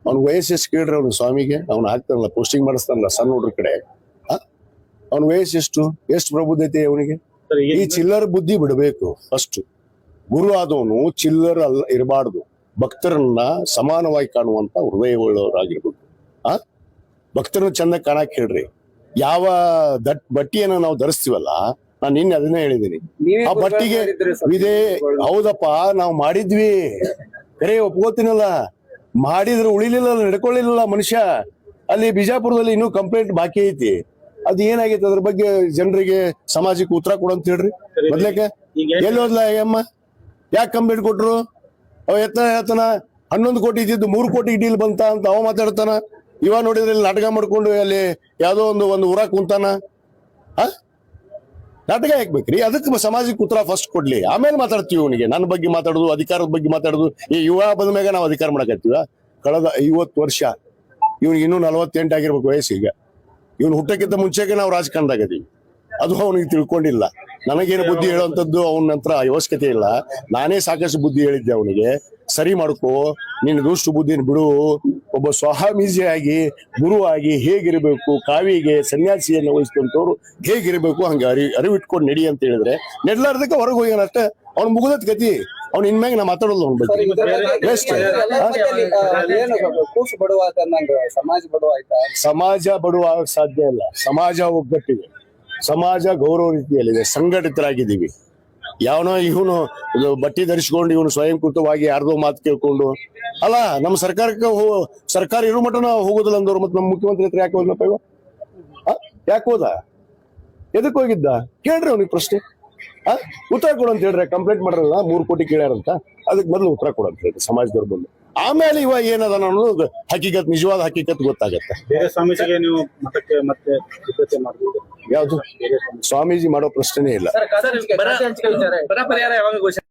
ಅವ್ನ ವಯಸ್ಸು ಎಷ್ಟು ಕೇಳ್ರಿ ಅವ್ನು ಸ್ವಾಮಿಗೆ, ಅವ್ನು ಹಾಕ್ತಾನಲ್ಲ ಪೋಸ್ಟಿಂಗ್ ಮಾಡಿಸ್ತಾನಲ್ಲ ಸಣ್ಣ ಹುಡ್ರ ಕಡೆ, ಅವ್ನ ವಯಸ್ಸು ಎಷ್ಟು ಪ್ರಬುದ್ಧತೆ ಅವನಿಗೆ. ಈ ಚಿಲ್ಲರ್ ಬುದ್ಧಿ ಬಿಡಬೇಕು. ಫಸ್ಟ್ ಗುರು ಆದವನು ಚಿಲ್ಲರ್ ಅಲ್ಲ ಇರಬಾರ್ದು, ಭಕ್ತರನ್ನ ಸಮಾನವಾಗಿ ಕಾಣುವಂತ ಹೃದಯವುಳ್ಳವರಾಗಿರ್ಬೇಕು. ಭಕ್ತರನ್ನ ಚಂದ ಕಾಣಕ್ ಹೇಳ್ರಿ. ಯಾವ ಬಟ್ಟಿಯನ್ನ ನಾವು ಧರಿಸ್ತೀವಲ್ಲ, ನಾನು ನಿನ್ನೆ ಅದನ್ನೇ ಹೇಳಿದ್ದೀನಿ, ಆ ಬಟ್ಟಿಗೆ ಇದೇ ಹೌದಪ್ಪ ನಾವು ಮಾಡಿದ್ವಿ ಕರೆ ಒಪ್ಕೋತೀನಲ್ಲ, ಮಾಡಿದ್ರೆ ಉಳಿಲಿಲ್ಲ, ನಡ್ಕೊಳ್ಳಿಲ್ಲ ಮನುಷ್ಯ. ಅಲ್ಲಿ ಬಿಜಾಪುರದಲ್ಲಿ ಇನ್ನೂ ಕಂಪ್ಲೇಂಟ್ ಬಾಕಿ ಐತಿ. ಅದ್ ಏನಾಗೈತೆ ಅದ್ರ ಬಗ್ಗೆ ಜನರಿಗೆ ಸಮಾಜಕ್ಕೆ ಉತ್ತರ ಕೊಡಂತ ಹೇಳ್ರಿ. ಮೊದ್ಲೇಕ ಎಲ್ಲಿ ಹೋದ್ಲ ಅಮ್ಮ, ಯಾಕೆ ಕಂಪ್ಲೇಂಟ್ ಕೊಟ್ರು? ಅವ ಹೇಳ್ತಾನ 11 ಕೋಟಿ ಇದ್ದಿದ್ದು 3 ಕೋಟಿ ಡೀಲ್ ಬಂತ ಅಂತ ಅವ ಮಾತಾಡ್ತಾನ. ಇವ ನೋಡಿದ್ರೆ ಇಲ್ಲಿ ನಾಟಕ ಮಾಡ್ಕೊಂಡು ಅಲ್ಲಿ ಯಾವ್ದೋ ಒಂದು ಊರಾಗ ಕುಂತಾನ. ನಾಟಕ ಹಾಕ್ಬೇಕ್ರಿ. ಅದಕ್ಕೆ ಸಮಾಜಕ್ಕೆ ಉತ್ತರ ಫಸ್ಟ್ ಕೊಡ್ಲಿ, ಆಮೇಲೆ ಮಾತಾಡ್ತೀವಿ. ಅವನಿಗೆ ನನ್ನ ಬಗ್ಗೆ ಮಾತಾಡುದು, ಅಧಿಕಾರದ ಬಗ್ಗೆ ಮಾತಾಡುದು. ಈ ಯುವ ಬಂದ್ಮ್ಯಾಗ ನಾವು ಅಧಿಕಾರ ಮಾಡಕತ್ತೀವ. ಕಳೆದ 50 ವರ್ಷ, ಇವ್ನಿಗೆ ಇನ್ನೂ 48 ಆಗಿರ್ಬೇಕು ವಯಸ್ಸು. ಈಗ ಇವ್ನು ಹುಟ್ಟಕ್ಕಿಂತ ಮುಂಚೆಗೆ ನಾವು ರಾಜಕಾರಣದಾಗದೀವಿ. ಅದು ಅವನಿಗೆ ತಿಳ್ಕೊಂಡಿಲ್ಲ. ನನಗೇನು ಬುದ್ಧಿ ಹೇಳುವಂಥದ್ದು ಅವನ ನಂತರ ಅವಶ್ಯಕತೆ ಇಲ್ಲ. ನಾನೇ ಸಾಕಷ್ಟು ಬುದ್ಧಿ ಹೇಳಿದ್ದೆ ಅವನಿಗೆ, ಸರಿ ಮಾಡ್ಕೋ, ನಿನ್ನ ದುಷ್ಟು ಬುದ್ಧಿನ ಬಿಡು. ಒಬ್ಬ ಸ್ವಾಮೀಜಿಯಾಗಿ ಗುರುವಾಗಿ ಹೇಗಿರಬೇಕು, ಕಾವಿಗೆ ಸನ್ಯಾಸಿಯನ್ನು ವಹಿಸಿದಂತವ್ರು ಹೇಗಿರಬೇಕು ಹಂಗೆ ಅರಿವಿಟ್ಕೊಂಡು ನಡಿ ಅಂತ ಹೇಳಿದ್ರೆ ನೆಡ್ಲಾರ್ದಕ್ಕೆ ಹೊರಗೆ ಹೋಗ್ಯಾನ ಅಷ್ಟೇ. ಅವ್ನು ಮುಗಿದತ್ ಗತಿ. ಅವ್ನು ಇನ್ಮ್ಯಾಗ ನಾ ಮಾತಾಡೋದು ಅವ್ನ ಬಗ್ಗೆ. ಸಮಾಜ ಬಡವ ಸಾಧ್ಯ ಇಲ್ಲ. ಸಮಾಜ ಒಗ್ಗಟ್ಟಿದೆ, ಸಮಾಜ ಗೌರವ ರೀತಿಯಲ್ಲಿದೆ, ಸಂಘಟಿತರಾಗಿದ್ದೀವಿ. ಯಾವನೋ ಇವನು ಬಟ್ಟೆ ಧರಿಸಿಕೊಂಡು ಇವನು ಸ್ವಯಂಕೃತವಾಗಿ ಯಾರ್ದೋ ಮಾತು ಕೇಳ್ಕೊಂಡು ಅಲ್ಲ. ನಮ್ಮ ಸರ್ಕಾರಕ್ಕೆ ಸರ್ಕಾರ ಇರೋ ಮಟ್ಟನ ಹೋಗೋದಿಲ್ಲ ಅಂದವ್ರು. ಮತ್ತೆ ನಮ್ಮ ಮುಖ್ಯಮಂತ್ರಿ ಹತ್ರ ಯಾಕೆ ಹೋದ್ನಪ್ಪ ಇವ? ಯಾಕೆ ಹೋದ? ಎದಕ್ ಹೋಗಿದ್ದ? ಕೇಳ್ರಿ ಅವ್ನಿಗೆ ಪ್ರಶ್ನೆ. ಉತ್ತರ ಕೊಡು ಅಂತ ಹೇಳ್ರಿ. ಕಂಪ್ಲೇಂಟ್ ಮಾಡ್ರಲ್ಲ 3 ಕೋಟಿ ಕೇಳ್ಯಾರಂತ, ಅದಕ್ಕೆ ಮೊದಲು ಉತ್ತರ ಕೊಡು ಅಂತ ಹೇಳ್ರಿ ಸಮಾಜದವ್ರ ಬಂದು. ಆಮೇಲೆ ಇವ ಏನದ ಅನ್ನೋದು ಹಕೀಕತ್, ನಿಜವಾದ ಹಕೀಕತ್ ಗೊತ್ತಾಗತ್ತೆ. ಬೇರೆ ಸ್ವಾಮೀಜಿಗೆ ನೀವು ಮತ್ತೆ ಯಾವ್ದು ಸ್ವಾಮೀಜಿ ಮಾಡೋ ಪ್ರಶ್ನೆನೇ ಇಲ್ಲ.